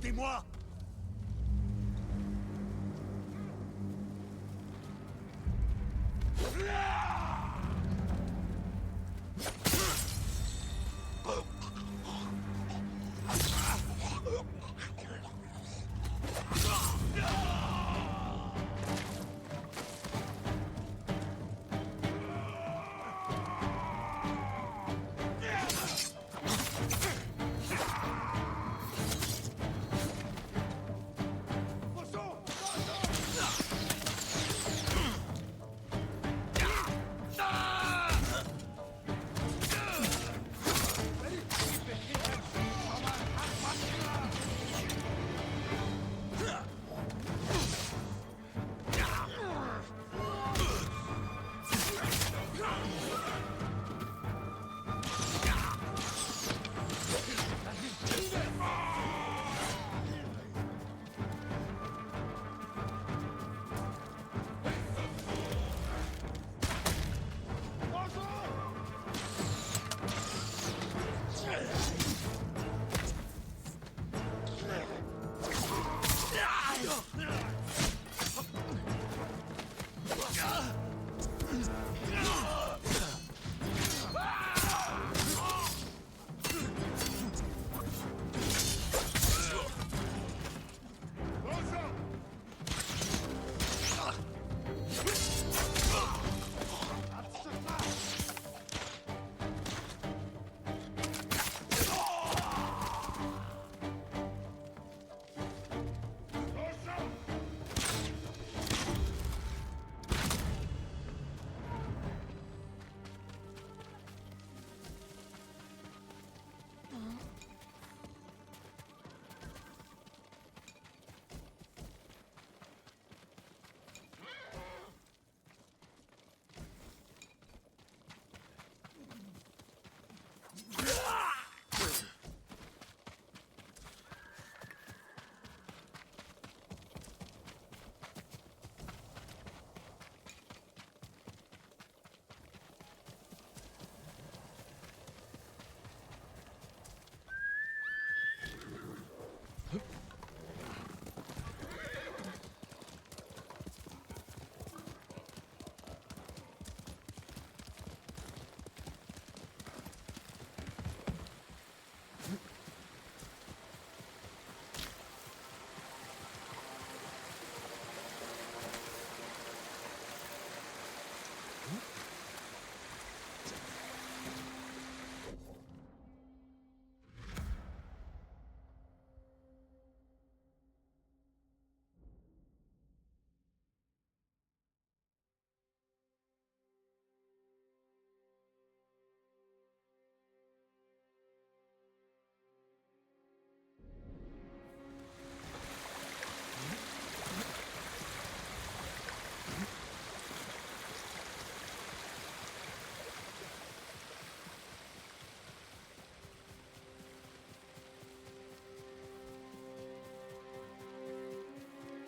Écoutez-moi!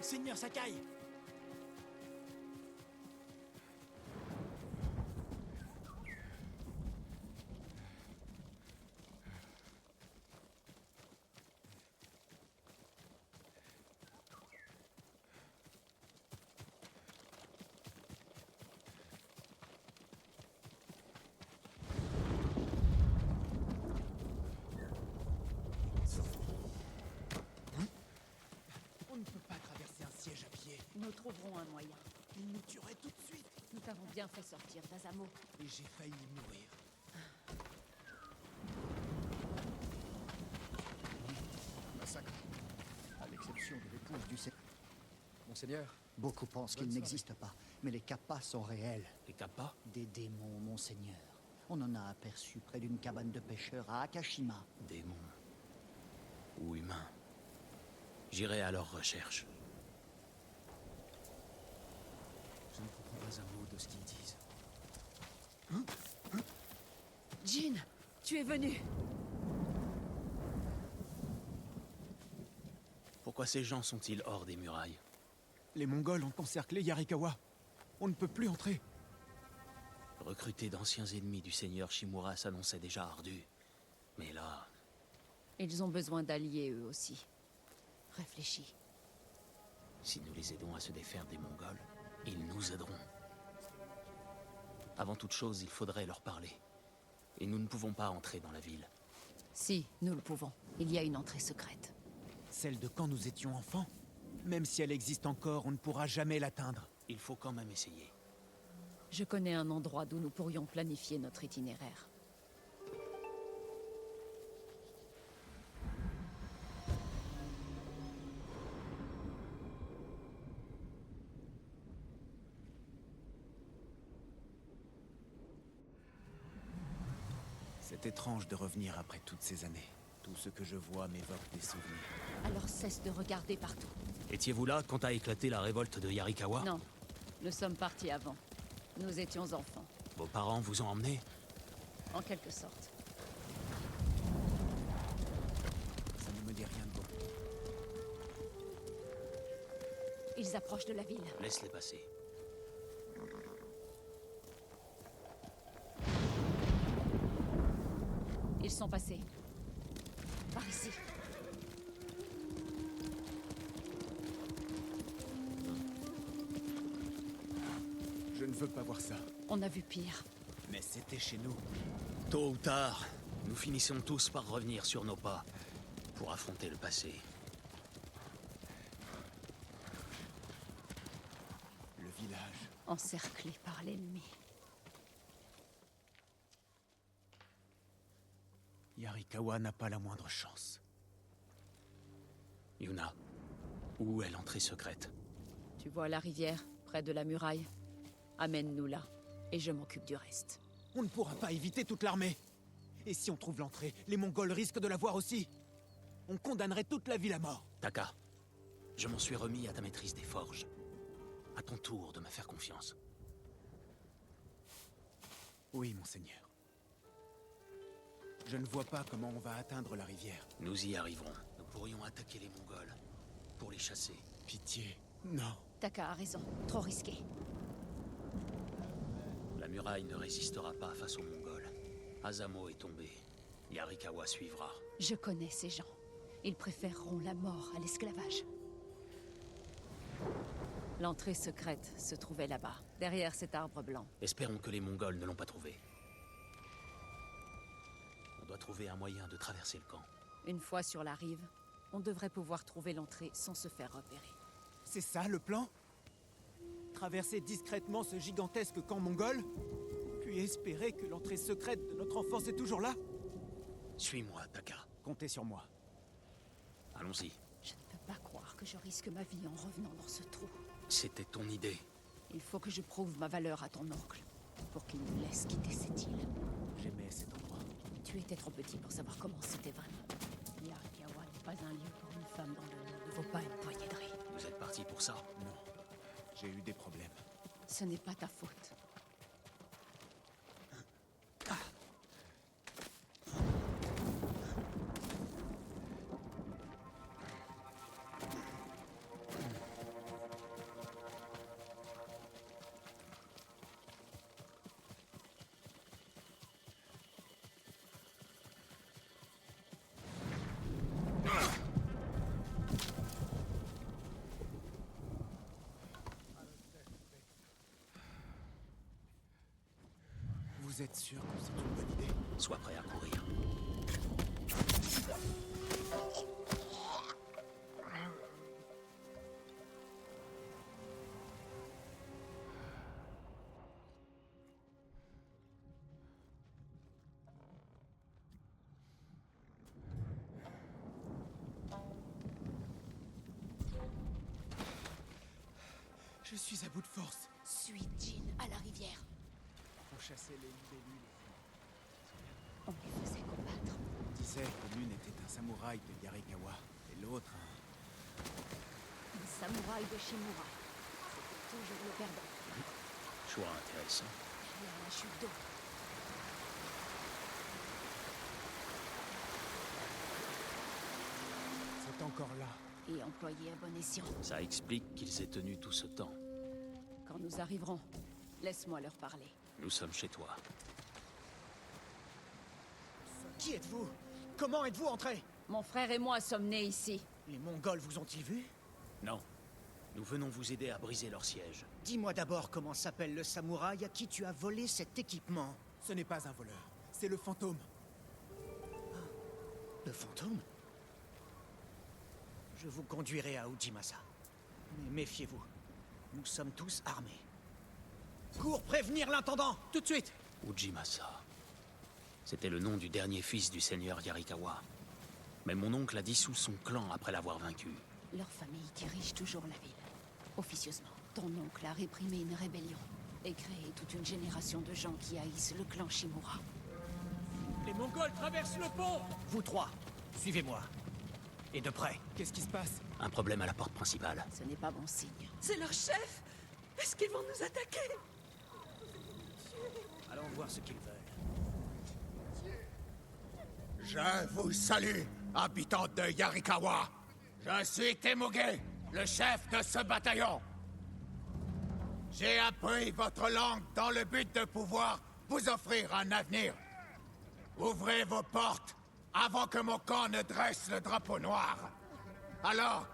Seigneur Sakai! On ne peut pas traverser un siège à pied. Nous trouverons un moyen. Ils nous tueraient tout de suite. Nous t'avons bien fait sortir d'Azamo. Et j'ai failli mourir. Massacre. À l'exception de l'épouse du Seigneur. Monseigneur, Beaucoup pensent qu'ils n'existent pas, mais les kappas sont réels. les Kappa? Des démons, monseigneur. On en a aperçu près d'une cabane de pêcheurs à Akashima. Démons. Ou humains. J'irai à leur recherche. Je ne comprends pas un mot de ce qu'ils disent. Jin, tu es venu. Pourquoi ces gens sont-ils hors des murailles? Les Mongols ont encerclé Yarikawa. On ne peut plus entrer. Recruter d'anciens ennemis du seigneur Shimura s'annonçait déjà ardu. Mais là, Ils ont besoin d'alliés eux aussi. Réfléchis. Si nous les aidons à se défaire des Mongols, ils nous aideront. Avant toute chose, il faudrait leur parler. Et nous ne pouvons pas entrer dans la ville. Si, nous le pouvons. Il y a une entrée secrète. Celle de quand nous étions enfants? Même si elle existe encore, on ne pourra jamais l'atteindre. Il faut quand même essayer. Je connais un endroit d'où nous pourrions planifier notre itinéraire. C'est étrange de revenir après toutes ces années. Tout ce que je vois m'évoque des souvenirs. Alors cesse de regarder partout. Étiez-vous là quand a éclaté la révolte de Yarikawa? Non, nous sommes partis avant. Nous étions enfants, Vos parents vous ont emmené? en quelque sorte. Ça ne me dit rien de bon. Ils approchent de la ville. Laisse-les passer. Ils sont passés. Par ici. Je ne veux pas voir ça. On a vu pire. Mais c'était chez nous. Tôt ou tard, nous finissons tous par revenir sur nos pas pour affronter le passé. Le village. Encerclés par l'ennemi. Yarikawa n'a pas la moindre chance. Yuna, où est l'entrée secrète? Tu vois la rivière, près de la muraille? Amène-nous là, et je m'occupe du reste. On ne pourra pas éviter toute l'armée. Et si on trouve l'entrée, les Mongols risquent de la voir aussi. On condamnerait toute la ville à mort. Taka, je m'en suis remis à ta maîtrise des forges. À ton tour de me faire confiance. Oui, monseigneur. Je ne vois pas comment on va atteindre la rivière. Nous y arriverons. Nous pourrions attaquer les Mongols pour les chasser. Pitié, non. Taka a raison, trop risqué. La muraille ne résistera pas face aux Mongols. Azamo est tombé. Yarikawa suivra. Je connais ces gens. Ils préféreront la mort à l'esclavage. L'entrée secrète se trouvait là-bas, derrière cet arbre blanc. Espérons que les Mongols ne l'ont pas trouvé. On doit trouver un moyen de traverser le camp. Une fois sur la rive, on devrait pouvoir trouver l'entrée sans se faire repérer. C'est ça le plan? Traverser discrètement ce gigantesque camp mongol? Puis espérer que l'entrée secrète de notre enfance est toujours là? Suis-moi, Taka. Comptez sur moi. Allons-y. Je ne peux pas croire que je risque ma vie en revenant dans ce trou. C'était ton idée. Il faut que je prouve ma valeur à ton oncle, pour qu'il nous laisse quitter cette île. J'aimais cet endroit. Tu étais trop petit pour savoir comment c'était vraiment. Yarikawa n'est pas un lieu pour une femme dont le nom ne vaut pas une poignée de riz. Vous êtes parti pour ça? Non. J'ai eu des problèmes. Ce n'est pas ta faute. Vous êtes sûr que c'est une bonne idée? Sois prêt à courir. Je suis à bout de force. Suis Jin à la rivière. On chassait les libellules. On les faisait combattre. On disait que l'une était un samouraï de Yarikawa et l'autre un... Un samouraï de Shimura. C'était toujours le perdant. Choix intéressant. Derrière la chute d'eau. C'est encore là. Et employé à bon escient. Ça explique qu'ils aient tenu tout ce temps. Quand nous arriverons, laisse-moi leur parler. Nous sommes chez toi. Qui êtes-vous? Comment êtes-vous entré? Mon frère et moi sommes nés ici. Les Mongols vous ont-ils vu? Non. Nous venons vous aider à briser leur siège. Dis-moi d'abord comment s'appelle le samouraï à qui tu as volé cet équipement. Ce n'est pas un voleur, c'est le fantôme. Le fantôme? Je vous conduirai à Ujimasa. Mais méfiez-vous. Nous sommes tous armés. Cours prévenir l'intendant, tout de suite! Ujimasa. C'était le nom du dernier fils du seigneur Yarikawa. Mais mon oncle a dissous son clan après l'avoir vaincu. Leur famille dirige toujours la ville. Officieusement, ton oncle a réprimé une rébellion et créé toute une génération de gens qui haïssent le clan Shimura. Les Mongols traversent le pont! Vous trois, suivez-moi. Et de près. Qu'est-ce qui se passe? Un problème à la porte principale. Ce n'est pas bon signe. C'est leur chef! Est-ce qu'ils vont nous attaquer? Allons voir ce qu'ils veulent. Je vous salue, habitants de Yarikawa. Je suis Temuge, le chef de ce bataillon. J'ai appris votre langue dans le but de pouvoir vous offrir un avenir. Ouvrez vos portes avant que mon camp ne dresse le drapeau noir. Alors,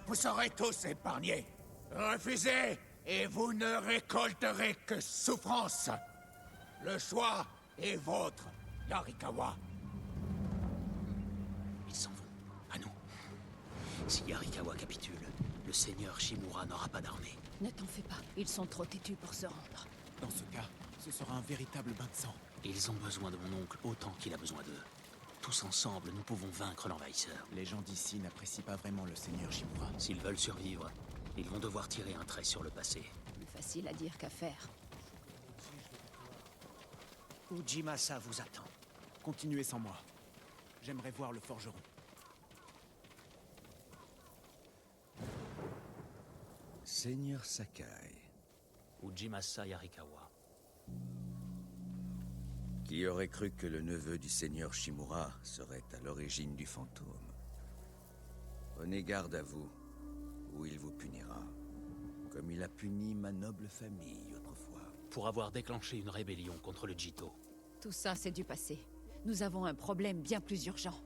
vous serez tous épargnés. Refusez et vous ne récolterez que souffrance. Le choix est vôtre, Yarikawa. Ils s'en vont. À nous. Si Yarikawa capitule, le seigneur Shimura n'aura pas d'armée. Ne t'en fais pas, ils sont trop têtus pour se rendre. Dans ce cas, ce sera un véritable bain de sang. Ils ont besoin de mon oncle autant qu'il a besoin d'eux. Tous ensemble, nous pouvons vaincre l'envahisseur. Les gens d'ici n'apprécient pas vraiment le seigneur Shimura. S'ils veulent survivre, ils vont devoir tirer un trait sur le passé. Plus facile à dire qu'à faire. Ujimasa vous attend. Continuez sans moi. J'aimerais voir le forgeron. Seigneur Sakai. Ujimasa Yarikawa. Qui aurait cru que le neveu du seigneur Shimura serait à l'origine du fantôme? Prenez garde à vous, ou il vous punira, comme il a puni ma noble famille autrefois. Pour avoir déclenché une rébellion contre le Jito. Tout ça, c'est du passé. Nous avons un problème bien plus urgent.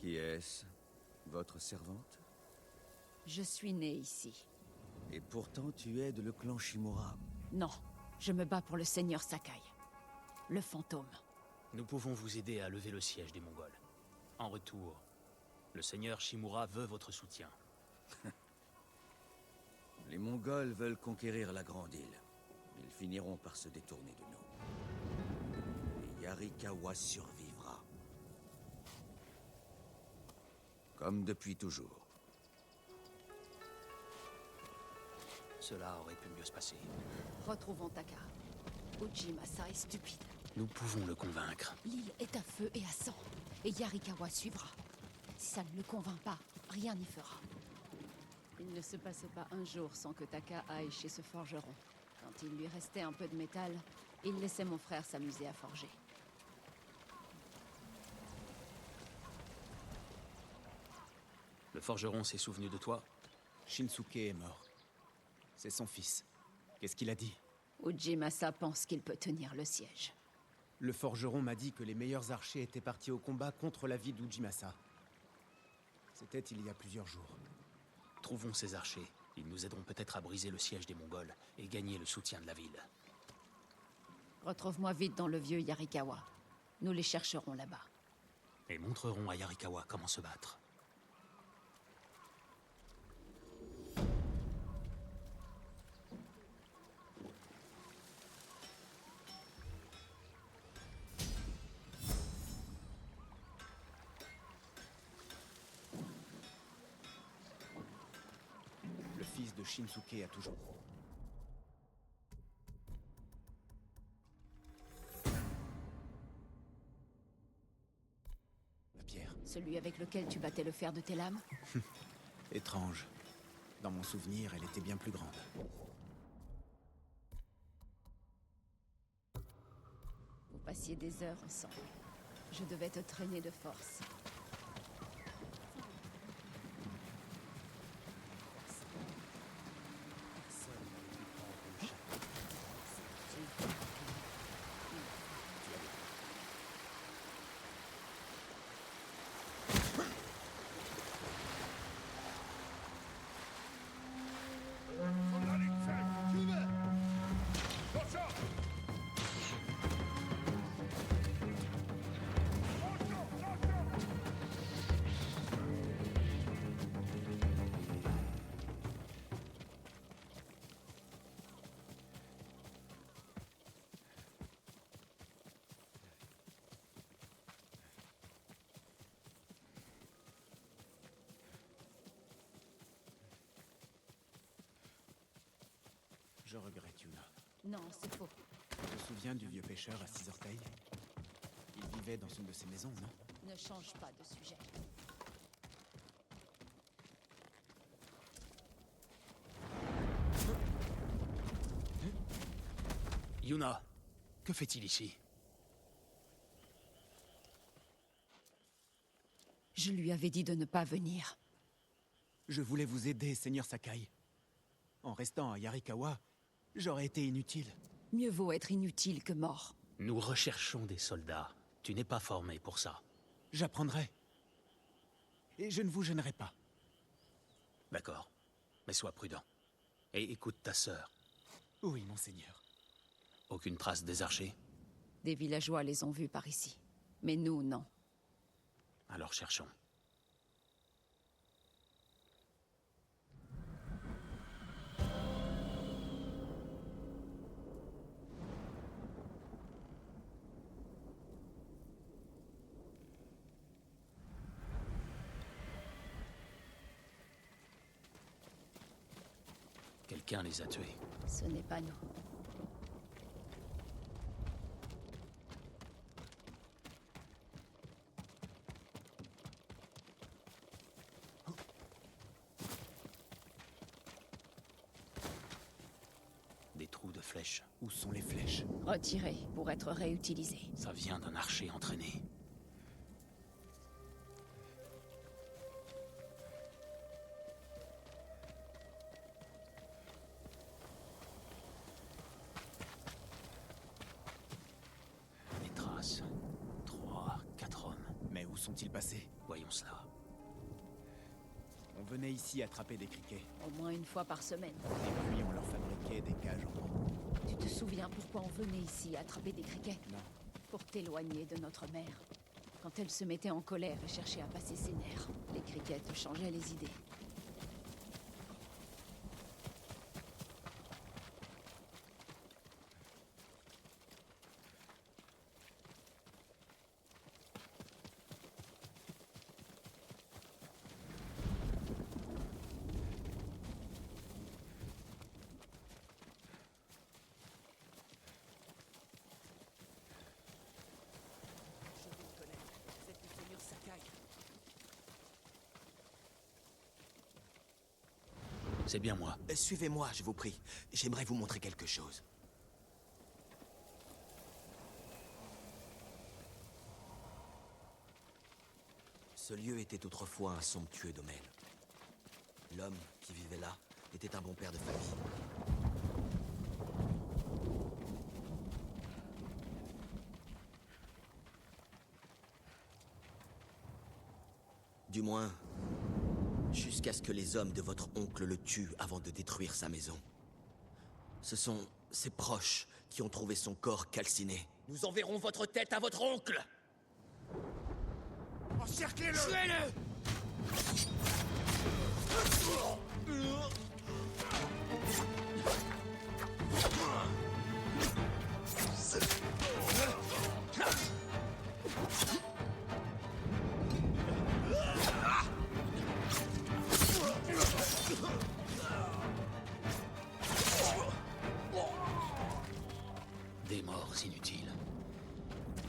Qui est-ce? Votre servante? Je suis née ici. Et pourtant tu aides le clan Shimura. Non, je me bats pour le seigneur Sakai. Le fantôme. Nous pouvons vous aider à lever le siège des Mongols. En retour, le seigneur Shimura veut votre soutien. Les Mongols veulent conquérir la Grande Île. Ils finiront par se détourner de nous. Et Yarikawa survivra. Comme depuis toujours. Cela aurait pu mieux se passer. Retrouvons Taka. Ujimasa est stupide. Nous pouvons le convaincre. L'île est à feu et à sang. Et Yarikawa suivra. Si ça ne le convainc pas, rien n'y fera. Il ne se passait pas un jour sans que Taka aille chez ce forgeron. Quand il lui restait un peu de métal, il laissait mon frère s'amuser à forger. Le forgeron s'est souvenu de toi? Shinsuke est mort. C'est son fils. Qu'est-ce qu'il a dit? Ujimasa pense qu'il peut tenir le siège. Le forgeron m'a dit que les meilleurs archers étaient partis au combat contre la ville d'Ujimasa. C'était il y a plusieurs jours. Trouvons ces archers. Ils nous aideront peut-être à briser le siège des Mongols et gagner le soutien de la ville. Retrouve-moi vite dans le vieux Yarikawa. Nous les chercherons là-bas. Et montrerons à Yarikawa comment se battre. Le fils de Shinsuke a toujours... La pierre. Celui avec lequel tu battais le fer de tes lames? Étrange. Dans mon souvenir, elle était bien plus grande. Vous passiez des heures ensemble. Je devais te traîner de force. Je regrette, Yuna. Non, c'est faux. Tu te souviens du vieux pêcheur à 6 orteils? Il vivait dans une de ces maisons, non? Ne change pas de sujet. Yuna, que fait-il ici? Je lui avais dit de ne pas venir. Je voulais vous aider, Seigneur Sakai. En restant à Yarikawa, j'aurais été inutile. Mieux vaut être inutile que mort. Nous recherchons des soldats. Tu n'es pas formé pour ça. J'apprendrai. Et je ne vous gênerai pas. D'accord. Mais sois prudent. Et écoute ta sœur. Oui, monseigneur. Aucune trace des archers? Des villageois les ont vus par ici. Mais nous, non. Alors cherchons. Quelqu'un les a tués. Ce n'est pas nous. Des trous de flèches. Où sont les flèches? Retirés pour être réutilisés. Ça vient d'un archer entraîné. Des traces. 3, 4 hommes. Mais où sont-ils passés? Voyons cela. On venait ici attraper des criquets. Au moins une fois par semaine. Et puis on leur fabriquait des cages en bois. Tu te souviens pourquoi on venait ici attraper des criquets? Non. Pour t'éloigner de notre mère. Quand elle se mettait en colère et cherchait à passer ses nerfs, les criquets te changeaient les idées. Je vous reconnais. Vous êtes le Seigneur Sakai. C'est bien moi. Suivez-moi, je vous prie. J'aimerais vous montrer quelque chose. Ce lieu était autrefois un somptueux domaine. L'homme qui vivait là était un bon père de famille. Du moins, jusqu'à ce que les hommes de votre oncle le tuent avant de détruire sa maison. Ce sont ses proches qui ont trouvé son corps calciné. Nous enverrons votre tête à votre oncle! Encerclez-le! Tuez-le! Des morts inutiles.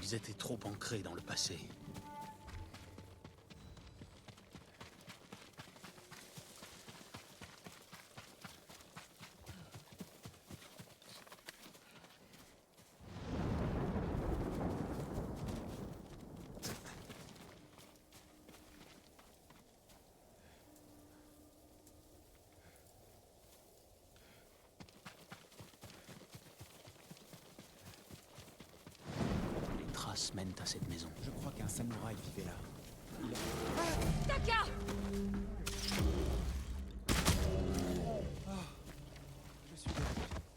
Ils étaient trop ancrés dans le passé. Les traces mènent à cette maison. Je crois qu'un samouraï vivait là. Taka! Je suis là.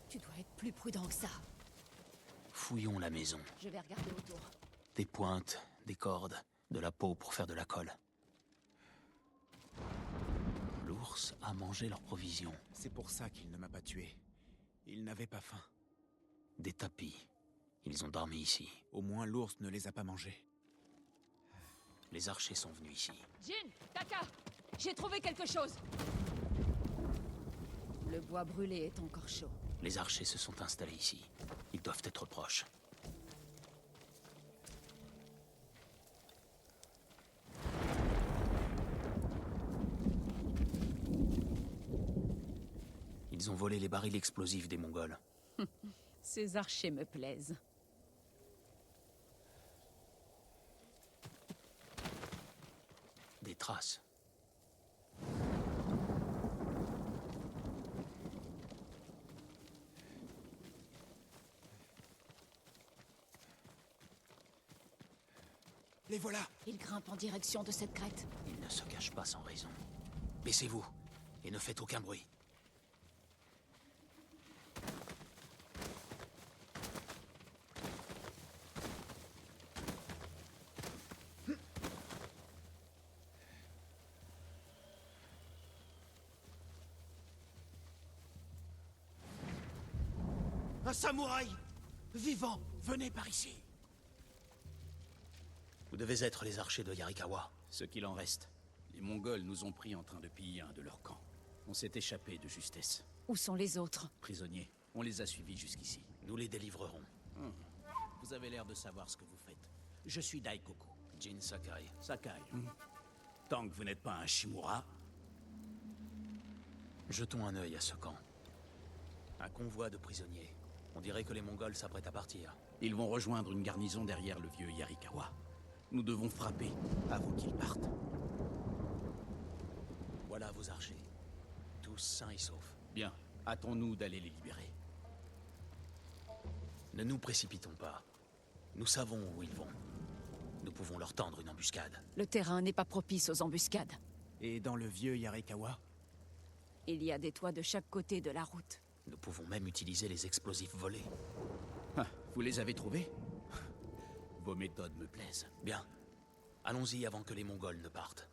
Tu dois être plus prudent que ça. Fouillons la maison. Je vais regarder autour. Des pointes, des cordes, de la peau pour faire de la colle. L'ours a mangé leurs provisions. C'est pour ça qu'il ne m'a pas tué. Il n'avait pas faim. Des tapis. Ils ont dormi ici. Au moins l'ours ne les a pas mangés. Les archers sont venus ici. Jin! Taka! J'ai trouvé quelque chose! Le bois brûlé est encore chaud. Les archers se sont installés ici. Ils doivent être proches. Ils ont volé les barils explosifs des Mongols. Ces archers me plaisent. Des traces. Les voilà. Ils grimpent en direction de cette crête. Ils ne se cachent pas sans raison. Baissez-vous et ne faites aucun bruit. Un samouraï vivant, venez par ici. Vous devez être les archers de Yarikawa. Ce qu'il en reste. Les Mongols nous ont pris en train de piller un de leurs camps. On s'est échappé de justesse. Où sont les autres? Prisonniers, on les a suivis jusqu'ici. Nous les délivrerons. Vous avez l'air de savoir ce que vous faites. Je suis Daikoku. Jin Sakai. Sakai. Tant que vous n'êtes pas un Shimura, Jetons un œil à ce camp. Un convoi de prisonniers. On dirait que les Mongols s'apprêtent à partir. ils vont rejoindre une garnison derrière le vieux Yarikawa. Nous devons frapper avant qu'ils partent. Voilà vos archers. Tous sains et saufs. Bien, hâtons-nous d'aller les libérer. Ne nous précipitons pas. Nous savons où ils vont. Nous pouvons leur tendre une embuscade. Le terrain n'est pas propice aux embuscades. Et dans le vieux Yarikawa? Il y a des toits de chaque côté de la route. Nous pouvons même utiliser les explosifs volés. Ah, vous les avez trouvés? Vos méthodes me plaisent. Bien. Allons-y avant que les Mongols ne partent.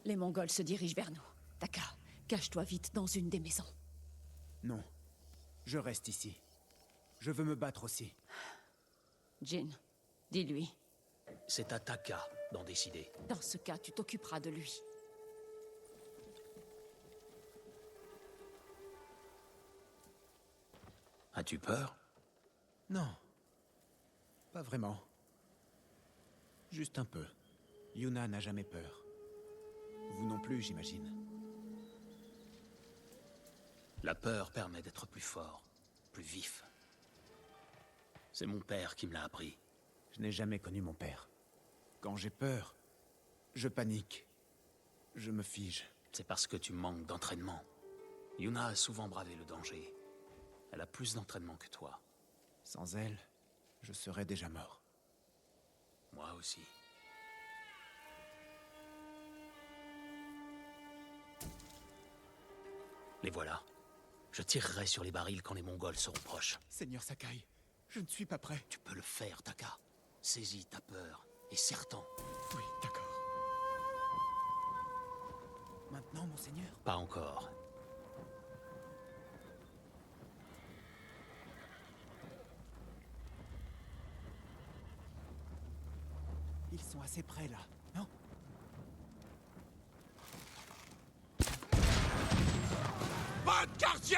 Les Mongols se dirigent vers nous. Taka, cache-toi vite dans une des maisons. Non. Je reste ici. Je veux me battre aussi. Jin, dis-lui. C'est à Taka d'en décider. Dans ce cas, tu t'occuperas de lui. As-tu peur? Non. Pas vraiment. Juste un peu. Yuna n'a jamais peur. Vous non plus, j'imagine. La peur permet d'être plus fort, plus vif. C'est mon père qui me l'a appris. Je n'ai jamais connu mon père. Quand j'ai peur, je panique. Je me fige. C'est parce que tu manques d'entraînement. Yuna a souvent bravé le danger. Elle a plus d'entraînement que toi. Sans elle, je serais déjà mort. Moi aussi. Les voilà. Je tirerai sur les barils quand les Mongols seront proches. Seigneur Sakai, je ne suis pas prêt. Tu peux le faire, Taka. Saisis ta peur et serre-t'en. Oui, d'accord. Maintenant, monseigneur? Pas encore. Ils sont assez près, là, non? Pas de quartier!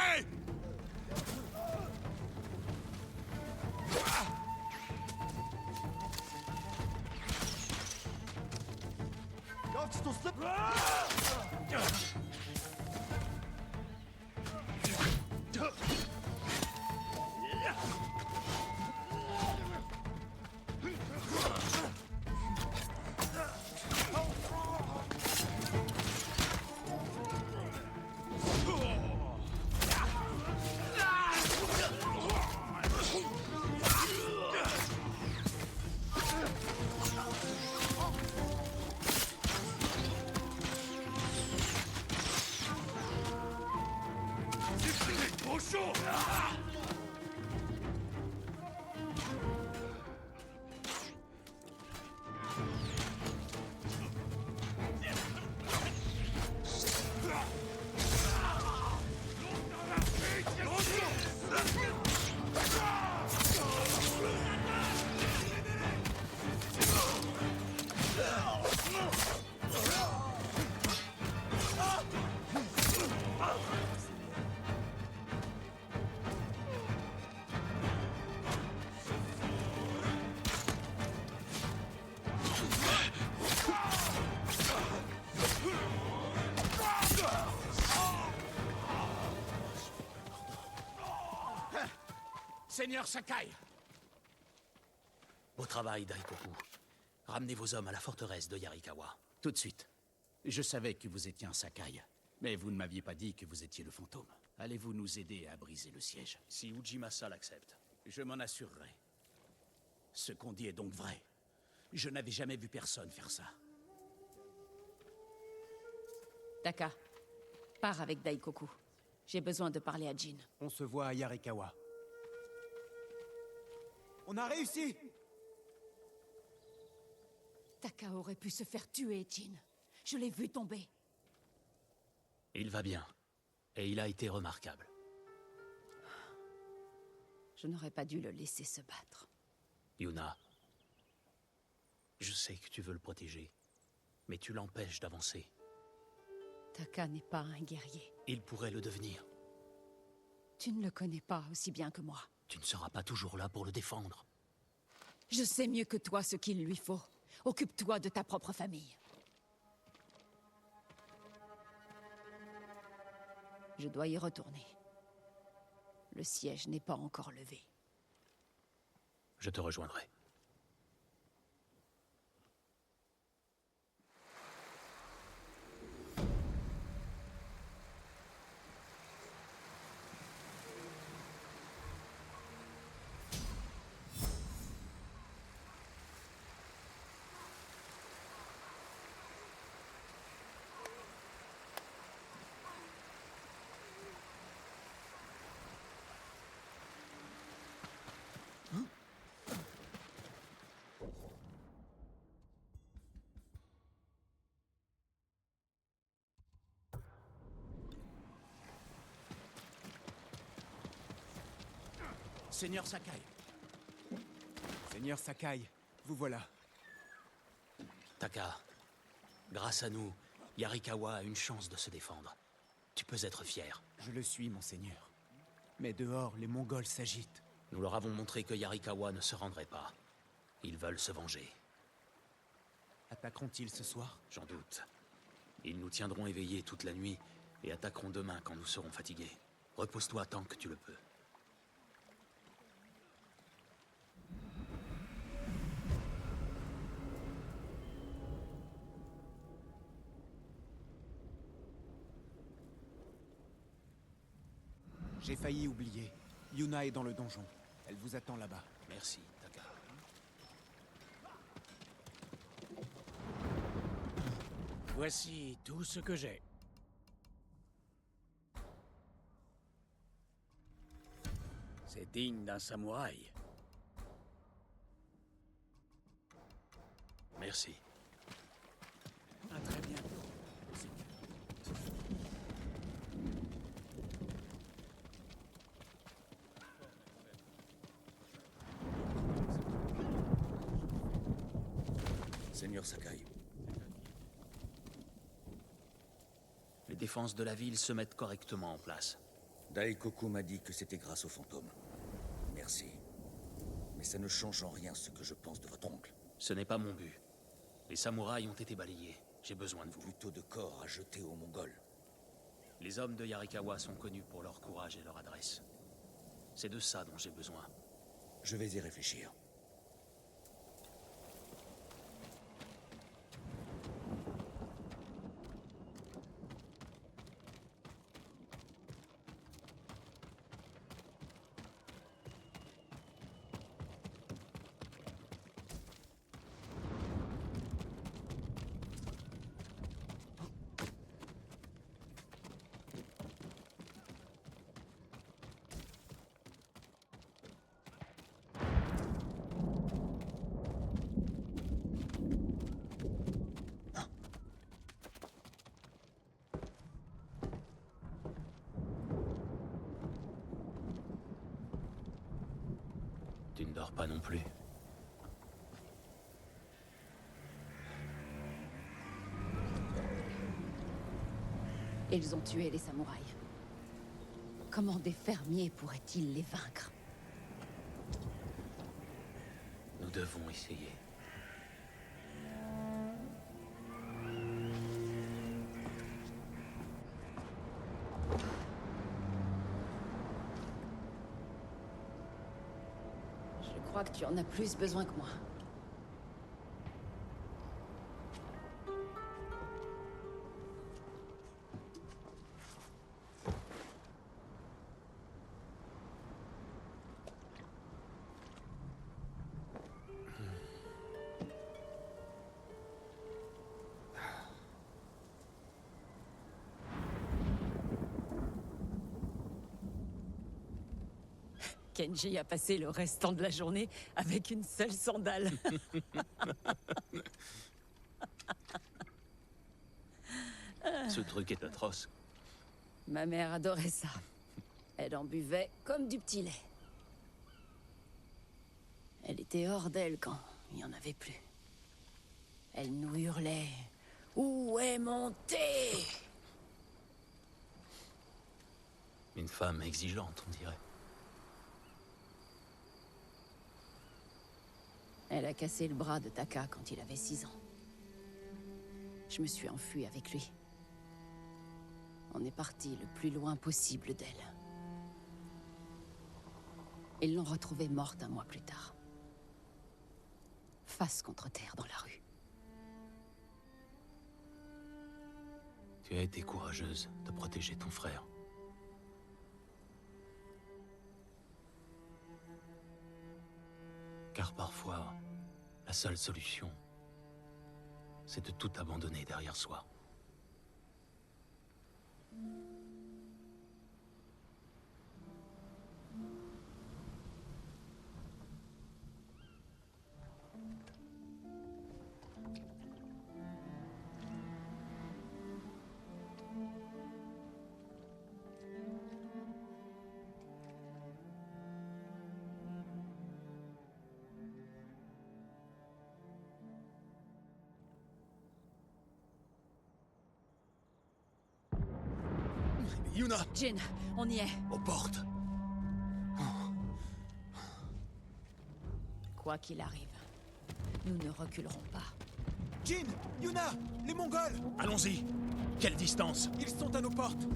Seigneur Sakai! Beau travail, Daikoku. Ramenez vos hommes à la forteresse de Yarikawa. Tout de suite. Je savais que vous étiez un Sakai, mais vous ne m'aviez pas dit que vous étiez le fantôme. Allez-vous nous aider à briser le siège? Si Ujimasa l'accepte. Je m'en assurerai. Ce qu'on dit est donc vrai. Je n'avais jamais vu personne faire ça. Taka, pars avec Daikoku. J'ai besoin de parler à Jin. On se voit à Yarikawa. On a réussi! Taka aurait pu se faire tuer, Jin. Je l'ai vu tomber. Il va bien. Et il a été remarquable. Je n'aurais pas dû le laisser se battre. Yuna, je sais que tu veux le protéger, mais tu l'empêches d'avancer. Taka n'est pas un guerrier. Il pourrait le devenir. Tu ne le connais pas aussi bien que moi. Tu ne seras pas toujours là pour le défendre. Je sais mieux que toi ce qu'il lui faut. Occupe-toi de ta propre famille. Je dois y retourner. Le siège n'est pas encore levé. Je te rejoindrai. Seigneur Sakai. Seigneur Sakai, vous voilà. Taka, grâce à nous, Yarikawa a une chance de se défendre. Tu peux être fier. Je le suis, mon seigneur. Mais dehors, les Mongols s'agitent. Nous leur avons montré que Yarikawa ne se rendrait pas. Ils veulent se venger. Attaqueront-ils ce soir? J'en doute. Ils nous tiendront éveillés toute la nuit et attaqueront demain quand nous serons fatigués. Repose-toi tant que tu le peux. J'ai failli oublier. Yuna est dans le donjon. Elle vous attend là-bas. Merci, Taka. Voici tout ce que j'ai. C'est digne d'un samouraï. Merci. À très bientôt. Seigneur Sakai, Les défenses de la ville se mettent correctement en place. Daikoku m'a dit que c'était grâce au fantôme. Merci. Mais ça ne change en rien ce que je pense de votre oncle. Ce n'est pas mon but. Les samouraïs ont été balayés. J'ai besoin de vous. Plutôt de corps à jeter aux Mongols. Les hommes de Yarikawa sont connus pour leur courage et leur adresse. C'est de ça dont j'ai besoin. Je vais y réfléchir. Tu ne dors pas non plus. Ils ont tué les samouraïs. Comment des fermiers pourraient-ils les vaincre? Nous devons essayer. crois que tu en as plus besoin que moi. Kenji a passé le restant de la journée avec une seule sandale. Ce truc est atroce. Ma mère adorait ça. Elle en buvait comme du petit lait. Elle était hors d'elle quand il n'y en avait plus. Elle nous hurlait « Où est mon thé ?» Une femme exigeante, on dirait. Elle a cassé le bras de Taka quand il avait 6 ans. Je me suis enfuie avec lui. On est parti le plus loin possible d'elle. Ils l'ont retrouvée morte un mois plus tard. Face contre terre dans la rue. Tu as été courageuse de protéger ton frère. Car parfois, la seule solution, c'est de tout abandonner derrière soi. Yuna! Jin, on y est. Aux portes! Quoi qu'il arrive, nous ne reculerons pas. Jin! Yuna! Les Mongols! Allons-y! Quelle distance? Ils sont à nos portes!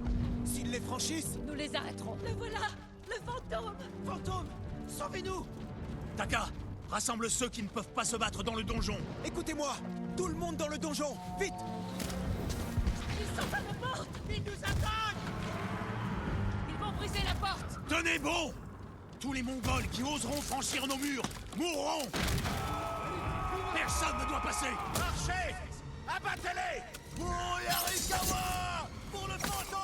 S'ils les franchissent... Nous les arrêterons. Le voilà! Le fantôme! Fantôme! Sauvez-nous! Taka! Rassemble ceux qui ne peuvent pas se battre dans le donjon! Écoutez-moi! Tout le monde dans le donjon! Vite! Ils sont à nos portes! Ils nous attaquent! Ils vont briser la porte! Tenez bon! Tous les Mongols qui oseront franchir nos murs mourront! Personne ne doit passer! Marchez! Abattez-les! Pour Yarikawa! Pour le fantôme!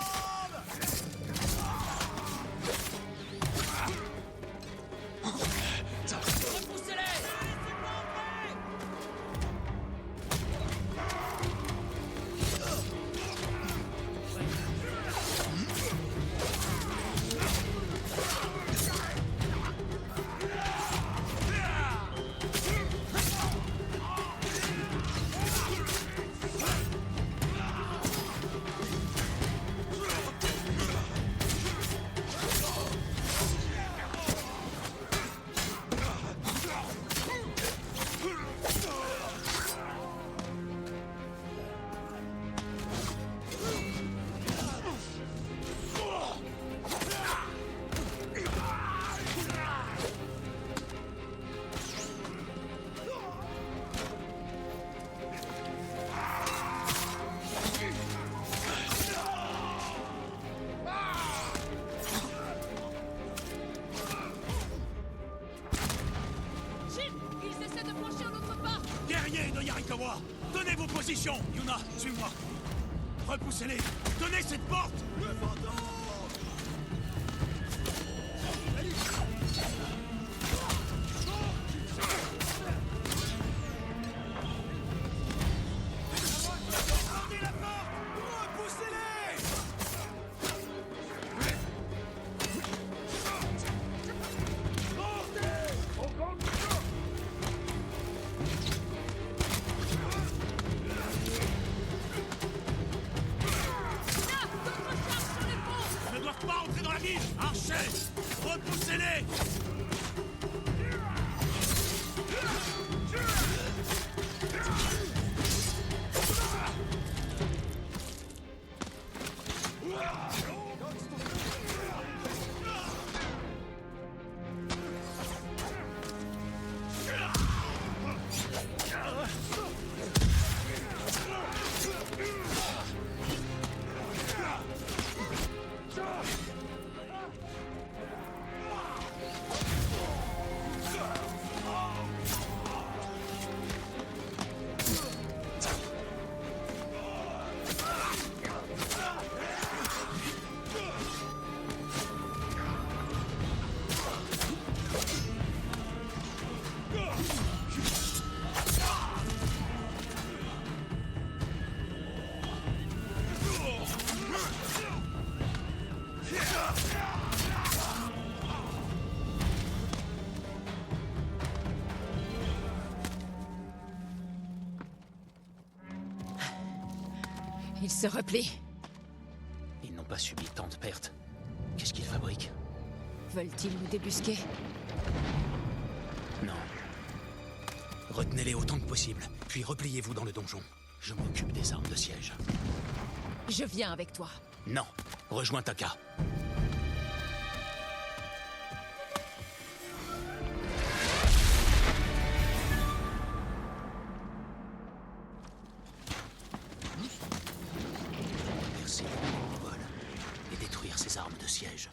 Repoussez-les! Ils essaient de franchir l'autre porte! Guerriers de Yarikawa! Tenez vos positions! Yuna, suis-moi! Repoussez-les! Tenez cette porte! Le fantôme! Gardez la porte! Repoussez-les! Montez! Au grand champ! Ils ne doivent pas entrer dans la ville! Archers! Repoussez-les! se replient. Ils n'ont pas subi tant de pertes. Qu'est-ce qu'ils fabriquent? Veulent-ils nous débusquer? Non. Retenez-les autant que possible, puis repliez-vous dans le donjon. Je m'occupe des armes de siège. Je viens avec toi. Non. Rejoins Taka. Percer les Mongols et détruire ces armes de siège.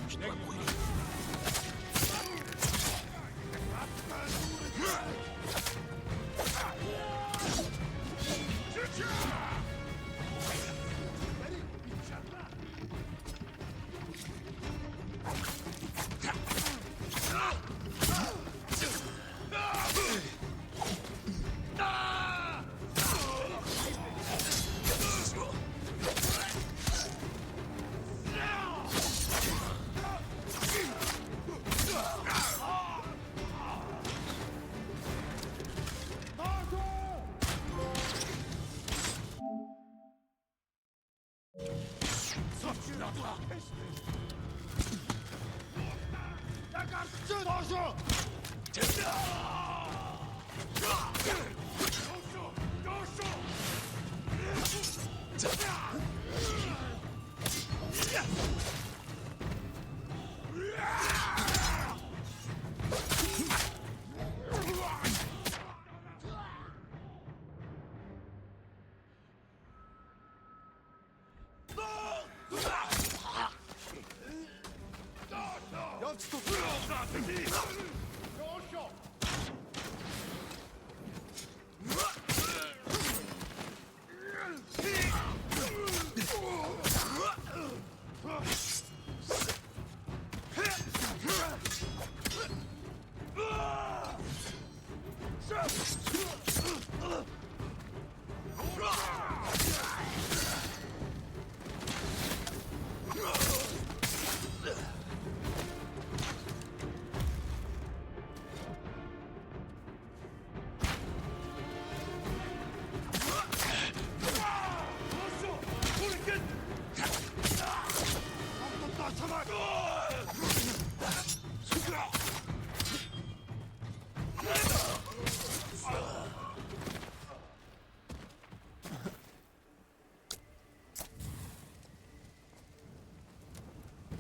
Je dois brûler.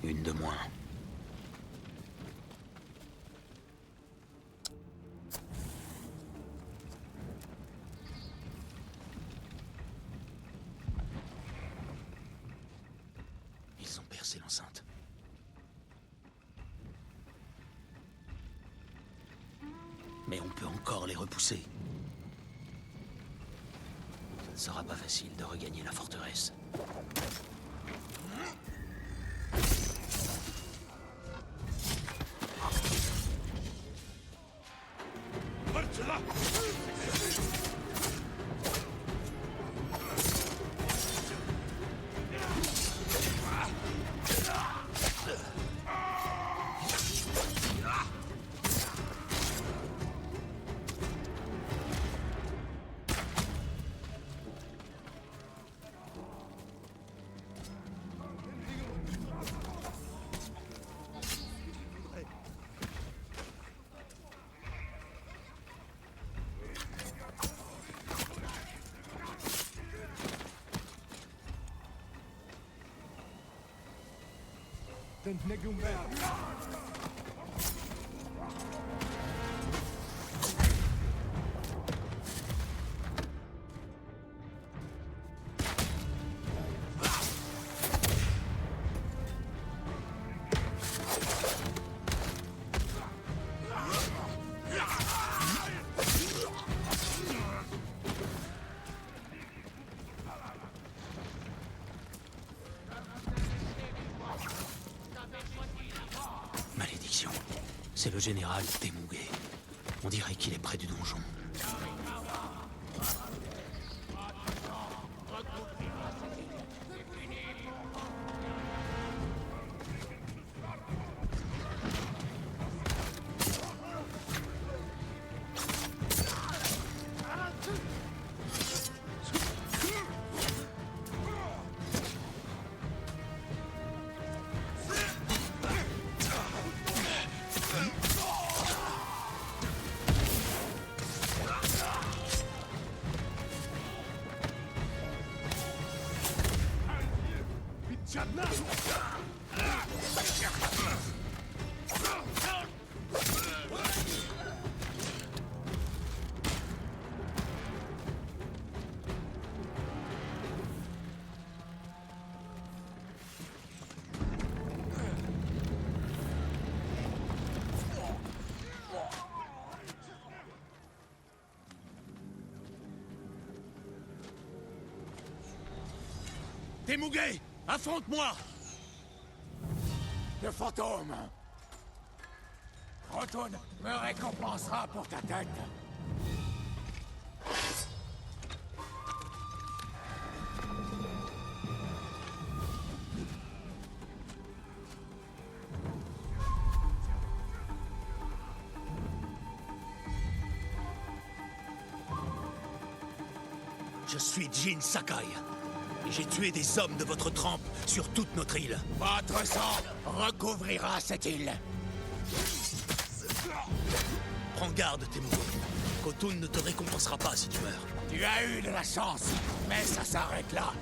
Une de moins. Ils ont percé l'enceinte. Mais on peut encore les repousser. Ce ne sera pas facile de regagner la forteresse. Le général Temugé. On dirait qu'il est près du donjon. Temugé, affronte-moi! Le fantôme! Rotun me récompensera pour ta tête. Je suis Jin Sakai. Et j'ai tué des hommes de votre trempe sur toute notre île. Votre sang recouvrira cette île. Prends garde, Temugé. Khotun ne te récompensera pas si tu meurs. Tu as eu de la chance, mais ça s'arrête là.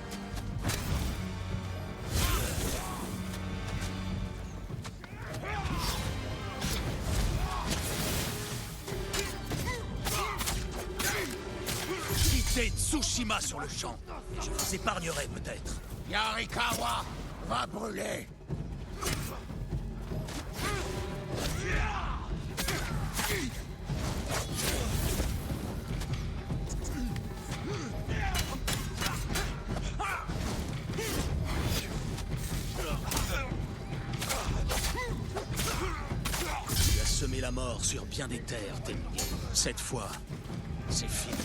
Quittez Tsushima sur le champ. Je vous épargnerai peut-être. Yarikawa va brûler. Tu as semé la mort sur bien des terres, Temugé. Cette fois, c'est fini.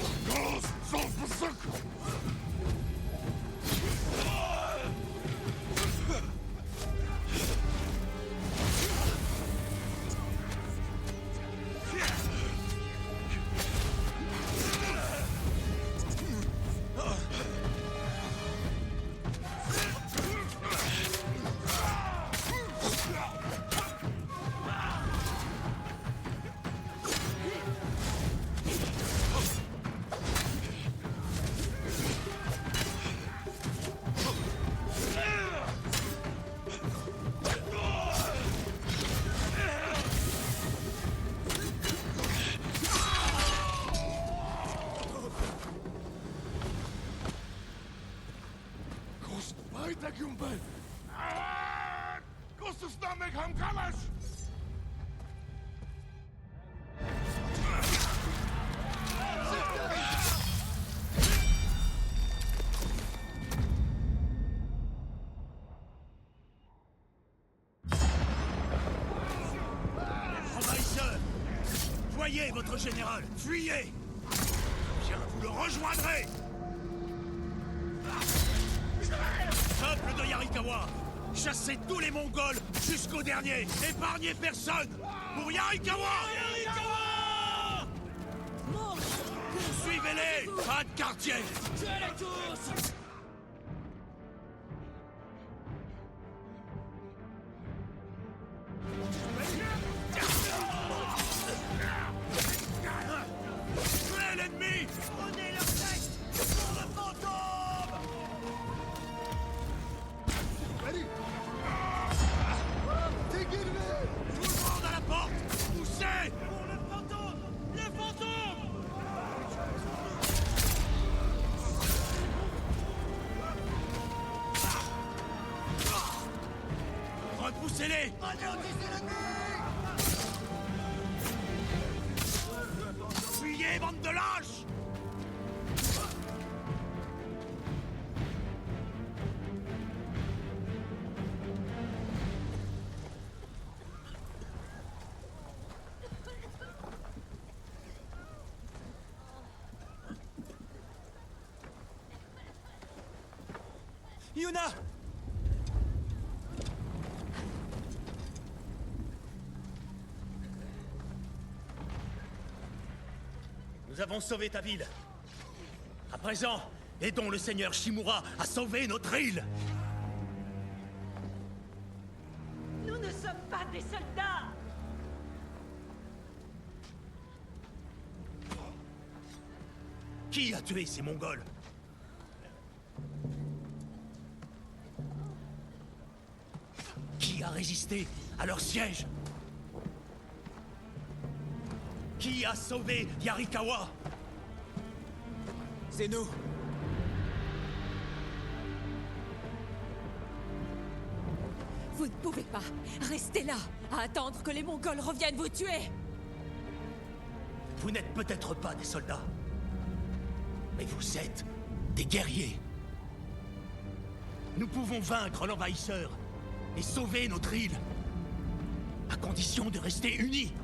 Envahisseurs! Voyez votre général! Fuyez! Bien, vous le rejoindrez! Peuple de Yarikawa! Chassez tous les Mongols jusqu'au dernier! Épargnez personne! Pour Yarikawa! Suivez-les! Pas de quartier! Tuez-les tous! Tuez l'ennemi! Prenez leur tête pour le fantôme! Tout le monde à la porte! Poussez! Pour le fantôme! Le fantôme! Repoussez-les! Fuyez, bande de lâches! Yuna! Nous avons sauvé ta ville. À présent, aidons le seigneur Shimura à sauver notre île. Nous ne sommes pas des soldats! Qui a tué ces Mongols? Qui a résisté à leur siège? Qui a sauvé Yarikawa? C'est nous! Vous ne pouvez pas rester là, à attendre que les Mongols reviennent vous tuer! Vous n'êtes peut-être pas des soldats, mais vous êtes des guerriers. Nous pouvons vaincre l'envahisseur et sauver notre île, à condition de rester unis.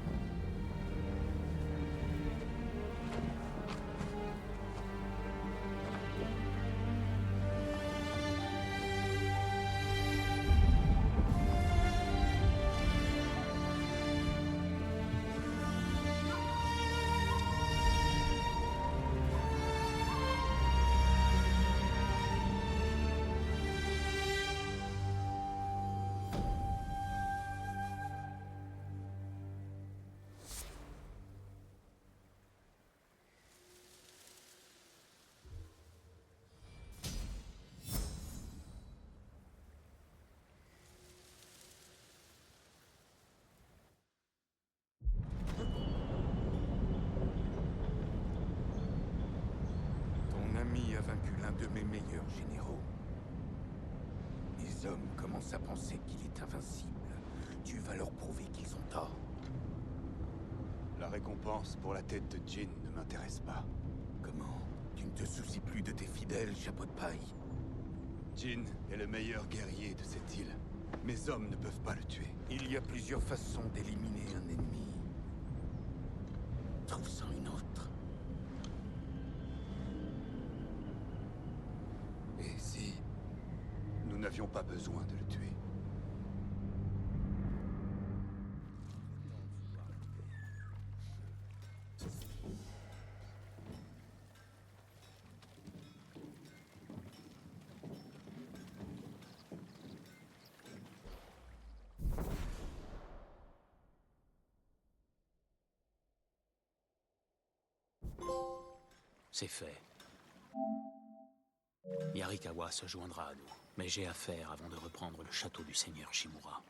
Ton ami a vaincu l'un de mes meilleurs généraux. Les hommes commencent à penser qu'il est invincible. Tu vas leur prouver qu'ils ont tort. La récompense pour la tête de Jin ne m'intéresse pas. Comment? Tu ne te soucies plus de tes fidèles, chapeau de paille? Jin est le meilleur guerrier de cette île. Mes hommes ne peuvent pas le tuer. Il y a plusieurs façons d'éliminer un ennemi. Trouve-en une autre. Et si nous n'avions pas besoin de le tuer? C'est fait. Yarikawa se joindra à nous, mais j'ai affaire avant de reprendre le château du seigneur Shimura.